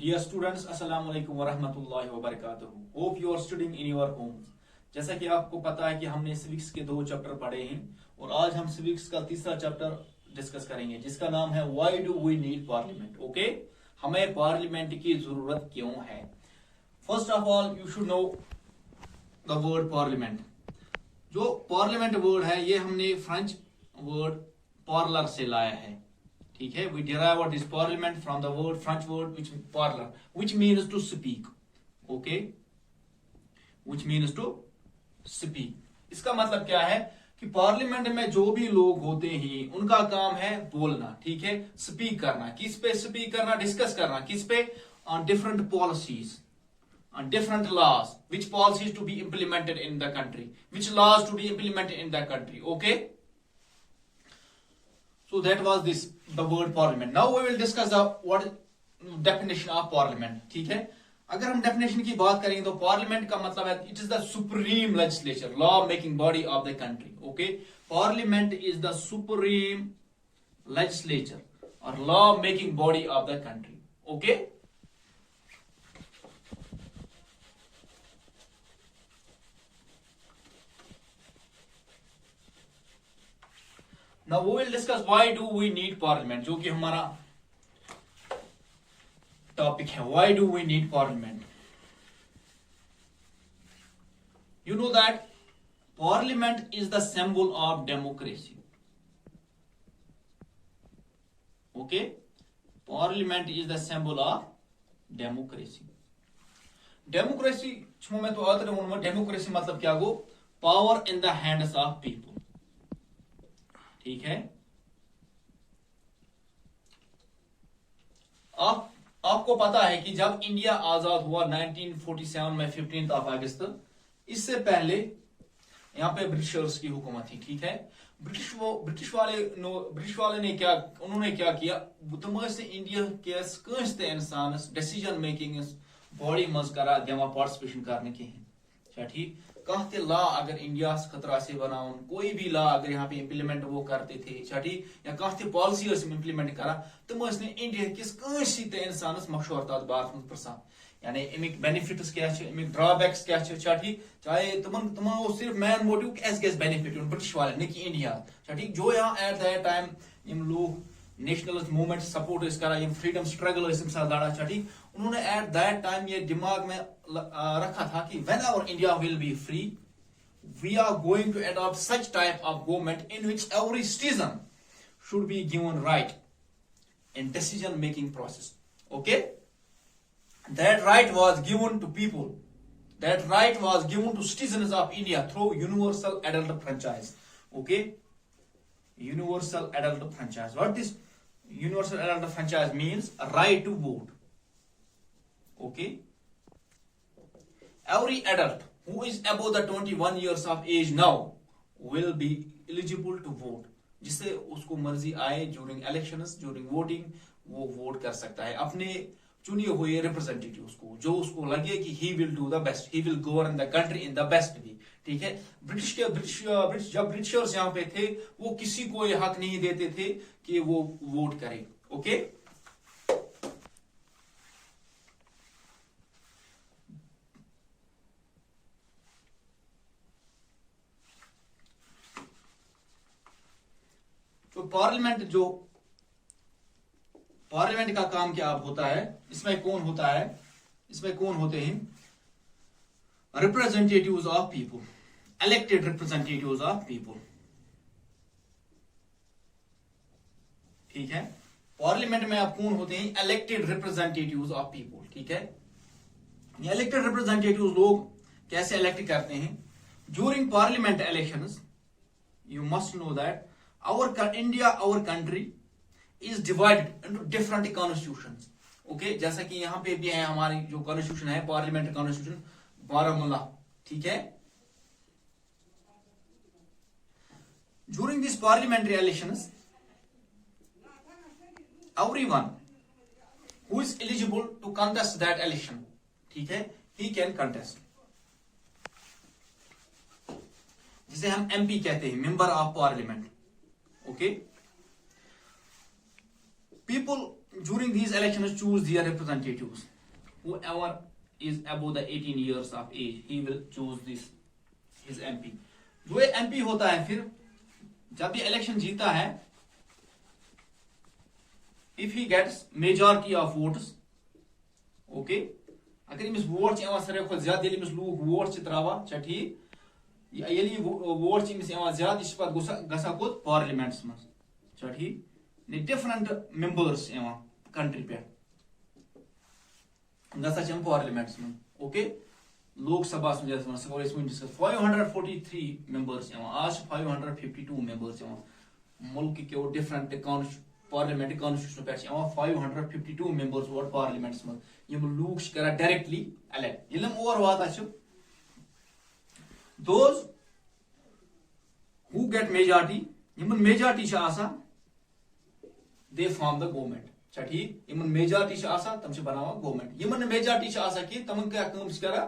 Dear students, Assalamu alaikum wa rahmatullahi wa barakatuh. Hope you are studying in your homes. जैसा कि आपको पता है कि हमने सिविक्स के 2 चैप्टर पढ़े हैं और आज हम सिविक्स का तीसरा चैप्टर डिस्कस करेंगे जिसका नाम है Why do we need parliament? Okay, हमें पार्लियामेंट की जरूरत क्यों है? First of all you should know the word parliament. जो पार्लियामेंट वर्ड है ये हमने फ्रेंच वर्ड पार्लर से लाया है. ठीक है, we derive what is parliament from the word French word which parler, which means to speak. Okay, which means to speak. इसका मतलब क्या है कि पार्लियामेंट में जो भी लोग होते हैं उनका काम है बोलना. ठीक है, स्पीक करना. किस पे स्पीक करना? डिस्कस करना. किस पे? On different policies, on different laws, which policies to be implemented in the country, which laws to be implemented in the country. Okay, so that was this the word parliament. Now we will discuss the what definition of parliament. ठीक है, अगर हम definition की बात करेंगे तो parliament का मतलब है it is the supreme legislature, law making body of the country. Okay, parliament is the supreme legislature or law making body of the country. Okay, now we will discuss why do we need parliament, जो कि हमारा topic है. Why do we need parliament? You know that parliament is the symbol of democracy. Okay, parliament is the symbol of democracy. Democracy छो मैं तो आते रहूँ. Democracy मतलब क्या गो? Power in the hands of people. ठीक है, आपको पता है कि जब इंडिया आजाद हुआ 1947 में 15 अगस्त, इससे पहले यहाँ पे ब्रिटिशर्स की हुकूमत थी. ठीक है, ब्रिटिश वाले ने क्या, उन्होंने क्या किया, तुम इंडिया के इंसान डिसीजन मेकिंग बॉडी मज करा दिवा पार्टिसिपेशन करने की. ठीक, कह ते लॉ अगर इंडिया खतरा से बनावन, कोई भी लॉ अगर यहाँ पे इम्प्लीमेंट वो करते थे. ठीक, या कह ते पॉलिसी इम्प्लीमेंट करा तुम इंडिया किस इंसानस मशवर तथ बार प्रसान, यानी अमिक बेनिफिट्स क्या, अमिक ड्रॉबैक्स क्या. ठीक, चाहे तुम सिर्फ मेन मोटिव कैसे बेनिफिट ब्रिटिश वाले ने कि इंडिया. ठीक, जो यहाँ एट दैट टाइम इन लोग नेशनल मूवमेंट सपोर्ट करा, फ्रीडम स्ट्रगल लड़ा. ठीक, उन्होंने एट दैट टाइम ये दिमाग में रखा था कि when our India will be free we are going to adopt such type of government in which every citizen should be given right in decision making process. Okay, that right was given to people, that right was given to citizens of India through universal adult franchise. Okay, universal adult franchise. What this universal adult franchise means? A right to vote. Okay, every adult who is above the 21 years of age now will be eligible to vote. जिससे उसको मर्जी आए during elections, during voting वो vote कर सकता है अपने चुने हुए रिप्रेजेंटेटिव्स को, जो उसको लगे कि he will do the best, he will govern the country in the best way. ठीक है, ब्रिटिश जब ब्रिटिशर्स यहाँ पे थे वो किसी को ये हक नहीं देते थे कि वो वोट करे. ओके, तो पार्लियामेंट का काम क्या होता है, इसमें कौन होता है, इसमें कौन होते हैं? Representatives of people, elected representatives of people. ठीक है, पार्लियामेंट में आप कौन होते हैं? elected representatives of people. ठीक है, ये elected representatives लोग कैसे elect करते हैं? During parliament elections, you must know that our country is divided into different constitutions. Okay, जैसा कि यहाँ पे भी है हमारी जो कॉन्स्टिट्यूशन है, पार्लियामेंट कॉन्स्टिट्यूशन बारामूला. ठीक है, during these parliamentary elections everyone who is eligible to contest that election, ठीक है, he can contest. जिसे हम MP कहते हैं, member of parliament. Okay, people during these elections choose their representatives. whoever is above the 18 years of age, he will choose this his MP. जो ये MP होता है, फिर जब ये इलेक्शन जीता है, if he gets majority of votes, okay, अगर इमिस वोट यवान सारे खुद ज्यादा इमिस लोग वोट त्रावा चा ठीक, ये वोट इमिस यवान ज्यादा इस पर गसा कुछ पार्लियामेंट्स में चा ठीक, ने डिफरेंट मेंबर्स यवान कंट्री पे गसा चम पार्लियामेंट्स में, ओके, लोकसभा में जैसे सको इसमें डिस्कस 543 मेंबर्स यवान, आज 552 मेंबर्स यवान मुल्क के डिफरेंट पार्लियामेंट कॉन्स्टिट्यूशन पे यवान 552 मेंबर्स और पार्लियामेंट्स में यम लोग करा डायरेक्टली इलेक्ट यलम और वाता छ those who get majority Yemen majority छ आसा दे फॉर्म द गवर्नमेंट छ ठीक, यमन मेजॉरिटी छ आसा तम छ बनावा गवर्नमेंट, यमन मेजॉरिटी छ आसा कि तमन क्या काम छ करा,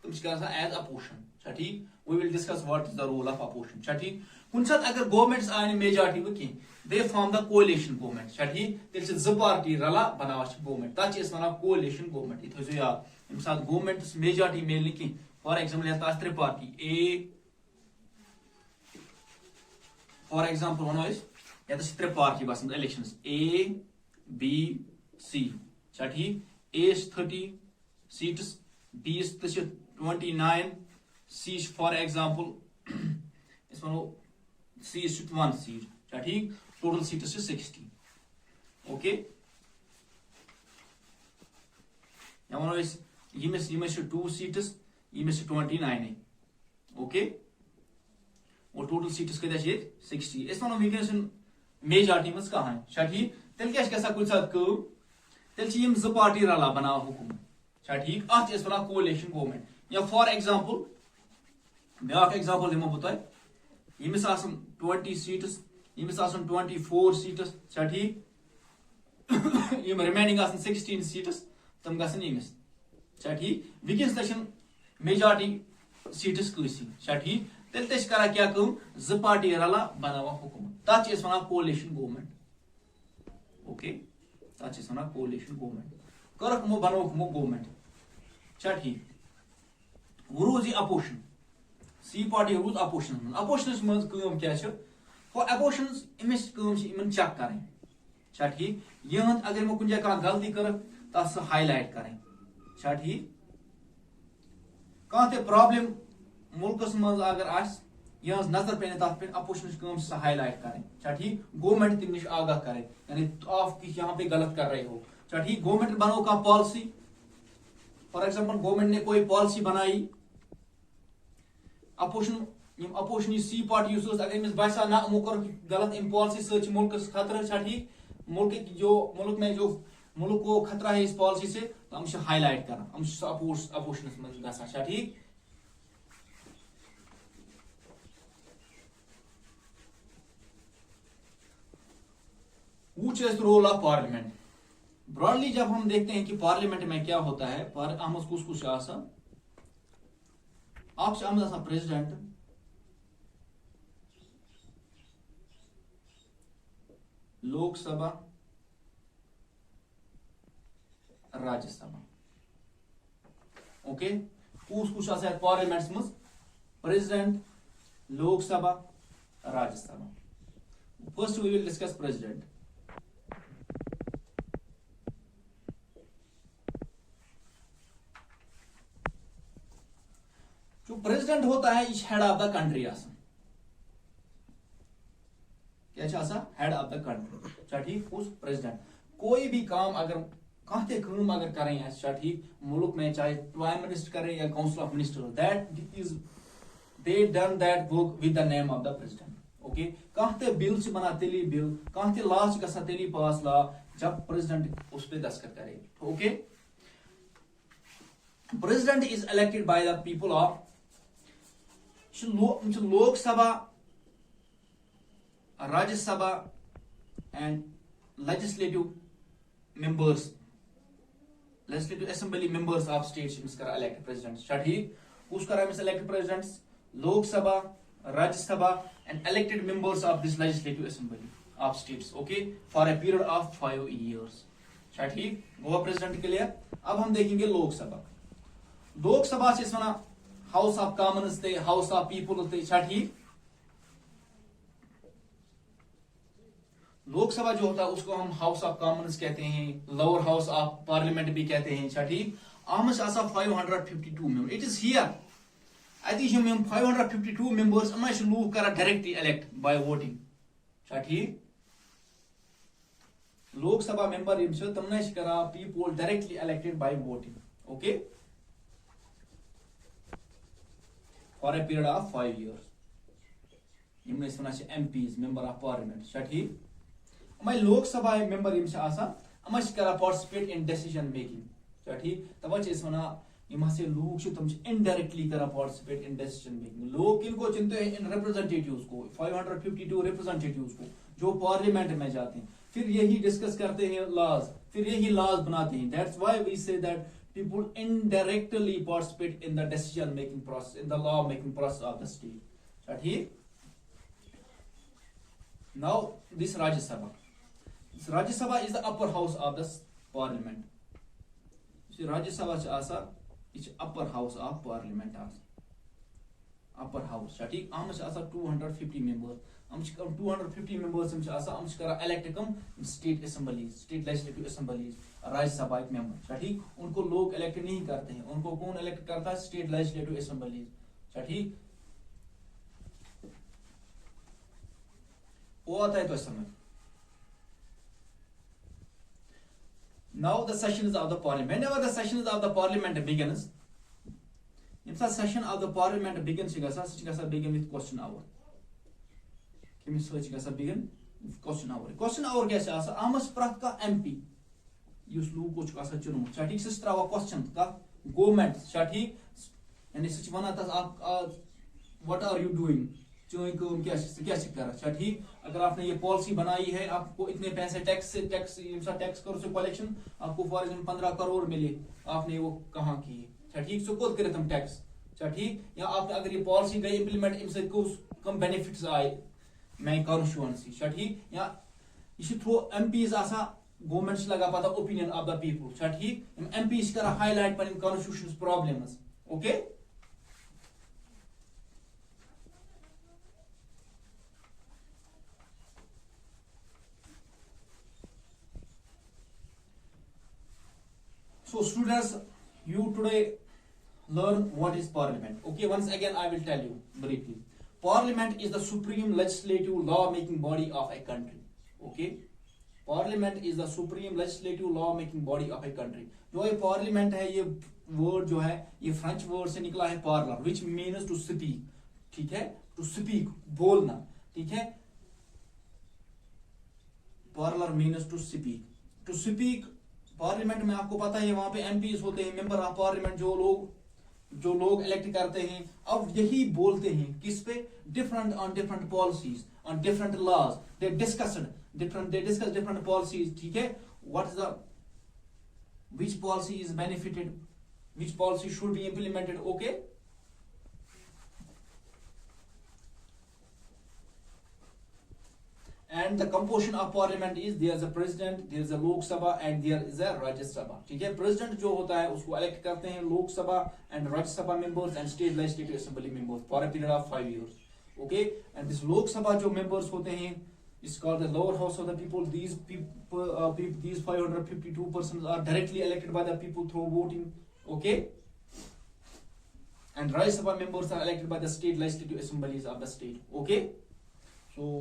तुम छ करा एज अपोजिशन छ ठीक, we will discuss what is the role of opposition छ ठीक। कुन साथ अगर गवर्नमेंट्स आने मेजॉरिटी वो की दे फॉर्म द कोalition गवर्नमेंट छ ठीक, तेल छ ज पार्टी रला बनावा छ गवर्नमेंट, ता छ वना कोalition गवर्नमेंट, इथो जो याद यम साथ गवर्नमेंट्स मेजॉरिटी मेल की, फॉर एग्जांपल या तास त्रे पार्टी ए, फॉर एग्जांपल वनो इस या तो त्रे पार्टी बस इलेक्शंस ए बी सी छ ठीक, A is 30 seats, B is 29, C for example is one C is 1 seat छ ठीक, टोटल सीट्स 60, ओके, या वनो इस यमिस 2 सीट्स, यमिस 29, ओके, और टोटल सीट्स कदा छ 60, इस वनो वीकेंस मेजॉरिटी में कहां छ ठीक, तेल क्या गसा कुछ साथ को तेल यम ज पार्टी रला बना हुकुम छ ठीक, अत इस वना कोalition गवर्नमेंट, या फॉर एग्जांपल ब्याक एग्जांपल दिमो बतय यमिस आसन 20 सीट्स, यमिस आसन 24 सीट्स छ ठीक, यम रिमेनिंग आसन 16 सीट्स तम गसन यमिस छ ठीक, विकेंस तशन मेजॉरिटी सीट्स कसी छ ठीक, तेल तश करा क्या कम ज पार्टी रला बनावा हुकुम, तत इस वना कोalition गवर्नमेंट, ओके, तत इस वना कोalition गवर्नमेंट, करक मो बनोक मो गवर्नमेंट छ ठीक, रूज अपोजिशन सी पार्टी रूज अपोजिशन, अपोजिशन में कम क्या छ, फॉर अपोजिशन इमिस कम छ इमन चेक करें छ ठीक, यहन अगर मो कुन जगह का गलती कर तस हाईलाइट करें छ ठीक, कहां प्रॉब्लम मुल्कस मज अगर आस यह नजर पे तथ पे अपोजिशन कम से हाईलाइट करें छ ठीक, गवर्नमेंट तम निश आगाह करें, यानी आप यहाँ पे गलत कर रहे हो छ ठीक, गवर्नमेंट बनो का पॉलिसी, फॉर एग्जांपल गवर्नमेंट ने कोई पॉलिसी बनाई, अपोजिशन सी पार्टी अगर इमिस बसा ना अमो कर गलत इन पॉलिसी सच मुल्क खतरा छ ठीक, मुल्क में जो मुल्क को खतरा है इस पॉलिसी से, तो हम हाईलाइट कर हम अपोजिशन में गसा छ ठीक, which is the role of parliament. Broadly जब हम देखते हैं कि पार्लियामेंट में क्या होता है, कुछ आप प्रेसिडेंट, लोकसभा, राज्यसभा, ओके, कुछ पार्लियामेंट में president, Lok Sabha, Rajya Sabha. First we will discuss president. जो प्रेसिडेंट होता है इस हेड ऑफ द कंट्री आसन, क्या हेड ऑफ द कंट्री ठीक, उस प्रेसिडेंट कोई भी काम अगर कहते काम अगर करें ठीक, मुल्क में चाहे प्राइम मिनिस्टर करें या council of minister, that is they done that work with the name of the president, okay, कहते बिल से बना तेली बिल, कहते लॉ से गसा तेली पास लॉ जब प्रेसिडेंट उस पे दस्तखत करे, okay. President is elected by the people of Lok Sabha, Rajya Sabha and legislative members, legislative assembly members of states करा इलेक्ट प्रेसिडेंट ठीक, उस करा elect presidents Lok Sabha, Rajya Sabha and elected members of this legislative assembly of states, okay, for a period of 5 years, अच्छा ठीक, Goa president clear. अब हम देखेंगे लोकसभा। लोकसभा से वना हाउस ऑफ कॉमन्स थे, हाउस ऑफ पीपल थे, अच्छा ठीक। लोकसभा जो होता है उसको हम हाउस ऑफ कॉमन्स कहते हैं, लोअर हाउस ऑफ पार्लियामेंट भी कहते हैं, अच्छा ठीक। आमस आसा 552 मेंबर, इट इज हियर अति हम 552 मेंबर्स अमा लूक कर डायरेक्टली इलेक्ट बाय वोटिंग, अच्छा ठीक। लोकसभा मेंबर तमन कर people directly elected by voting, okay, for a period of 5 years। MPs member of parliament, अच्छा ठीक। लोकसभा मेंबर कर पार्टिसिपेट इन डिसीजन मेकिंग, अच्छा ठीक। तवे वना लूक तम इनडायरेक्टली कर पार्टिसिपेट इन डिसीजन मेकिंग। लोग किनको चुनते हैं? इन रिप्रेजेंटेटिव्स को, 552 रिप्रेजेंटेटिव्स को जो पार्लियामेंट में जाते हैं, फिर यही डिस्कस करते हैं लॉज, फिर यही लॉज बनाते हैं। That's why we say that people indirectly participate in the decision making process, in the law making process of the state, right here. Now this Rajya Sabha is the upper house of the parliament. See, Rajya Sabha is upper house of parliament, upper house, right here. Am 250 members, 250 members elect state assemblies, state legislative assemblies, Rajya Sabha एक member, ठीक। उनको लोग elect नहीं करते हैं, उनको कौन elect करता है? स्टेट लेजिस्लेटिव असेंबलीज, ठीक। वो आता है तो समझ। Now the sessions of the parliament, whenever the sessions of the parliament begins, यम session of the parliament begins begin with question hour, किमिस begin question hour. Question hour क्या आमस प्रथ का एमपी लूक चुनमुत, ठीक, सह त्रा क्वेश्चन गवर्नमेंट, ठीक, यानी सह वन व्हाट आर यू डूइंग, चोन कम क्या कर, ठीक। अगर आपने ये पॉलिसी बनाई है, आपको इतने पैसे टैक्स टैक्स करो से कलेक्शन, आपको फॉर एग्जाम्पल 15 करोड़ मिले, आपने वो कहाँ किए, ठीक, सो कोत करे तुम टैक्स, ठीक। या आपने अगर ये पॉलिसी गई इम्प्लीमेंट, इनसे कम बेनिफिट्स आए मैं कॉन्स्टिट्यूएंसी, ठीक। या ये थ्रू एमपीज आसा गवर्नमेंट लगा पता ओपिनियन ऑफ द पीपल, ठीक। एमपी कर हाईलाइट पर constitution problems, okay. So students, you today learn what is parliament, okay. Once again I will tell you briefly. Parliament is the supreme legislative law making body of a country, okay. Parliament is the supreme legislative law making body of a country. जो ये parliament है, ये word जो है ये French word से निकला है parler, which means to speak, ठीक है, टू स्पीक बोलना, ठीक है। Parler means to speak. Parliament में आपको पता है वहां पे एमपीज होते हैं, मेंबर ऑफ पार्लियामेंट, जो लोग इलेक्ट करते हैं। अब यही बोलते हैं किस पे? Different policies, on different laws, they discuss different policies, ठीक है। what is the which policy is benefited, which policy should be implemented, okay. And the composition of parliament is there is a president, there is a lok sabha and there is a rajya sabha, ठीक है। president जो होता है उसको elect करते हैं लोक सभा and rajya sabha members and state legislative assembly members for a period of 5 years, okay। and this lok sabha जो members होते हैं is called the lower house of the people. These 552 persons are directly elected by the people through voting, okay. And Rajya Sabha members are elected by the state legislative assemblies of the state, okay. So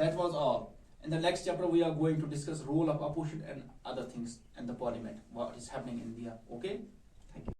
that was all. In the next chapter we are going to discuss role of opposition and other things in the parliament, what is happening in India, okay. Thank you.